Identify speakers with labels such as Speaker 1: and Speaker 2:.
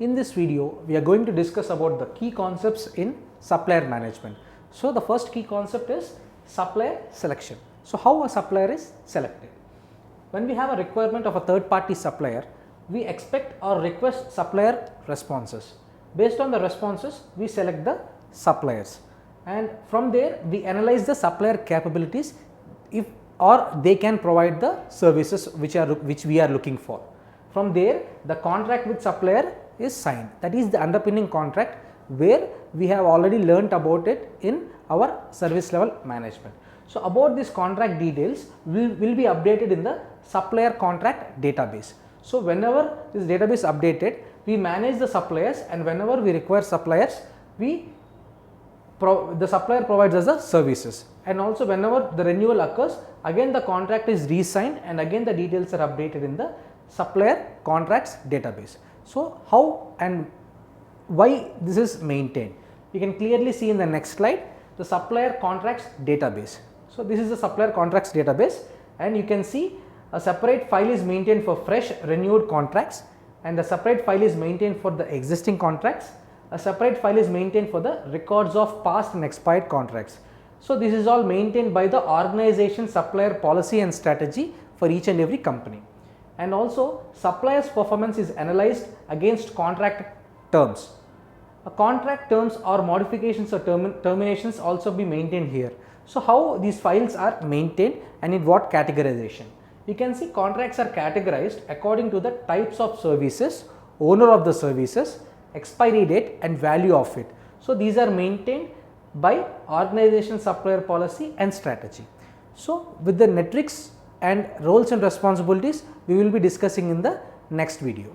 Speaker 1: In this video, we are going to discuss about the key concepts in supplier management. So, the first key concept is supplier selection. So, how a supplier is selected? When we have a requirement of a third party supplier, we expect or request supplier responses. Based on the responses, we select the suppliers, and from there we analyze the supplier capabilities if or they can provide the services which we are looking for. From there, the contract with supplier is signed. That is the underpinning contract where we have already learnt about it in our service level management. So, about this contract details will be updated in the supplier contract database. So, whenever this database updated, we manage the suppliers, and whenever we require suppliers, the supplier provides us the services, and also whenever the renewal occurs, again the contract is re-signed and again the details are updated in the supplier contracts database. So, how and why this is maintained? You can clearly see in the next slide the supplier contracts database. So, this is the supplier contracts database, and you can see a separate file is maintained for fresh renewed contracts, and a separate file is maintained for the existing contracts. A separate file is maintained for the records of past and expired contracts. So, this is all maintained by the organization supplier policy and strategy for each and every company. And also, supplier's performance is analyzed against contract terms. A contract terms or modifications or terminations also be maintained here. So, how these files are maintained and in what categorization? You can see contracts are categorized according to the types of services, owner of the services, expiry date and value of it. So, these are maintained by organization supplier policy and strategy. So, with the metrics and roles and responsibilities we will be discussing in the next video.